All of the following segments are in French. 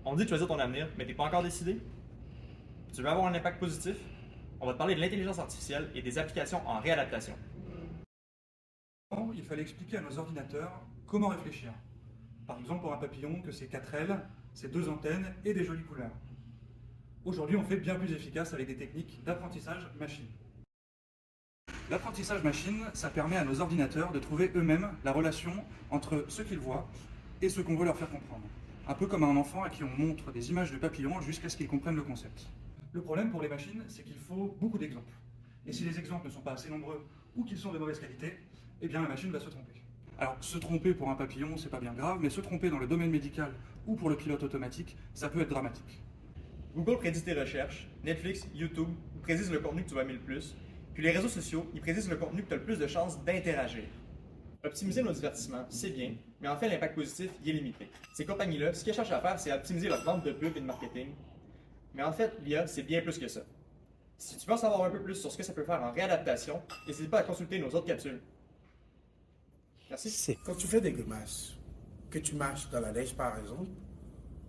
On dit de choisir ton avenir, mais t'es pas encore décidé? Tu veux avoir un impact positif? On va te parler de l'intelligence artificielle et des applications en réadaptation. Avant, il fallait expliquer à nos ordinateurs comment réfléchir. Par exemple, pour un papillon, que c'est 4 ailes, c'est 2 antennes et des jolies couleurs. Aujourd'hui, on fait bien plus efficace avec des techniques d'apprentissage machine. L'apprentissage machine, ça permet à nos ordinateurs de trouver eux-mêmes la relation entre ce qu'ils voient et ce qu'on veut leur faire comprendre. Un peu comme un enfant à qui on montre des images de papillons jusqu'à ce qu'ils comprennent le concept. Le problème pour les machines, c'est qu'il faut beaucoup d'exemples. Et si les exemples ne sont pas assez nombreux ou qu'ils sont de mauvaise qualité, eh bien la machine va se tromper. Alors, se tromper pour un papillon, c'est pas bien grave, mais se tromper dans le domaine médical ou pour le pilote automatique, ça peut être dramatique. Google prédit tes recherches, Netflix, YouTube prédisent le contenu que tu vas aimer le plus, puis les réseaux sociaux, ils prédisent le contenu que tu as le plus de chances d'interagir. Optimiser nos divertissements, c'est bien, mais en fait, l'impact positif, il est limité. Ces compagnies-là, ce qu'elles cherchent à faire, c'est optimiser leur vente de pub et de marketing. Mais en fait, l'IA, c'est bien plus que ça. Si tu veux en savoir un peu plus sur ce que ça peut faire en réadaptation, n'hésite pas à consulter nos autres capsules. Merci. Quand tu fais des grimaces, que tu marches dans la neige par exemple,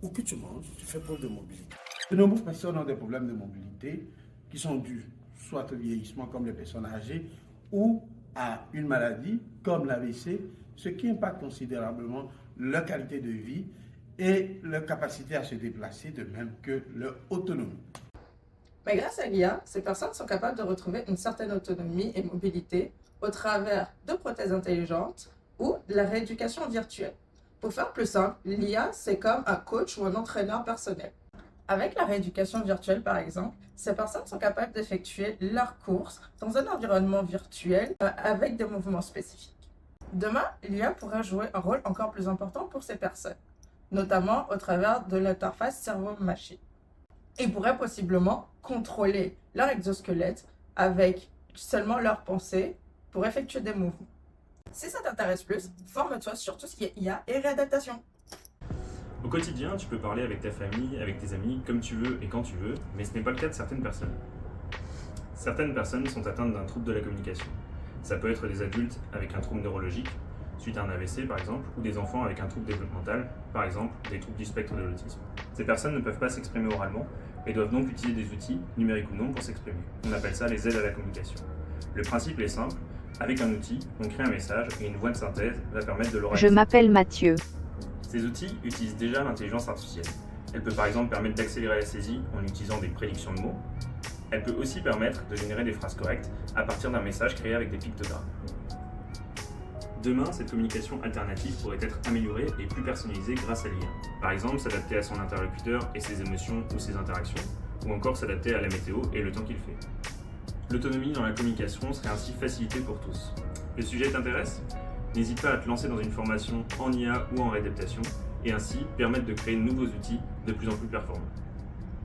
ou que tu manges, tu fais preuve de mobilité. De nombreuses personnes ont des problèmes de mobilité qui sont dus soit au vieillissement comme les personnes âgées ou à une maladie comme l'AVC, ce qui impacte considérablement leur qualité de vie et leur capacité à se déplacer, de même que leur autonomie. Mais grâce à l'IA, ces personnes sont capables de retrouver une certaine autonomie et mobilité au travers de prothèses intelligentes ou de la rééducation virtuelle. Pour faire plus simple, l'IA, c'est comme un coach ou un entraîneur personnel. Avec la rééducation virtuelle, par exemple, ces personnes sont capables d'effectuer leurs courses dans un environnement virtuel avec des mouvements spécifiques. Demain, l'IA pourra jouer un rôle encore plus important pour ces personnes, notamment au travers de l'interface cerveau-machine. Ils pourraient possiblement contrôler leur exosquelette avec seulement leurs pensées pour effectuer des mouvements. Si ça t'intéresse plus, forme-toi sur tout ce qui est IA et réadaptation. Au quotidien, tu peux parler avec ta famille, avec tes amis, comme tu veux et quand tu veux, mais ce n'est pas le cas de certaines personnes. Certaines personnes sont atteintes d'un trouble de la communication. Ça peut être des adultes avec un trouble neurologique, suite à un AVC par exemple, ou des enfants avec un trouble développemental, par exemple des troubles du spectre de l'autisme. Ces personnes ne peuvent pas s'exprimer oralement et doivent donc utiliser des outils, numériques ou non, pour s'exprimer. On appelle ça les aides à la communication. Le principe est simple, avec un outil, on crée un message et une voix de synthèse va permettre de l'oraliser. Je m'appelle Mathieu. Ces outils utilisent déjà l'intelligence artificielle. Elle peut par exemple permettre d'accélérer la saisie en utilisant des prédictions de mots. Elle peut aussi permettre de générer des phrases correctes à partir d'un message créé avec des pictogrammes. Demain, cette communication alternative pourrait être améliorée et plus personnalisée grâce à l'IA. Par exemple, s'adapter à son interlocuteur et ses émotions ou ses interactions, ou encore s'adapter à la météo et le temps qu'il fait. L'autonomie dans la communication serait ainsi facilitée pour tous. Le sujet t'intéresse ? N'hésite pas à te lancer dans une formation en IA ou en réadaptation et ainsi permettre de créer de nouveaux outils de plus en plus performants.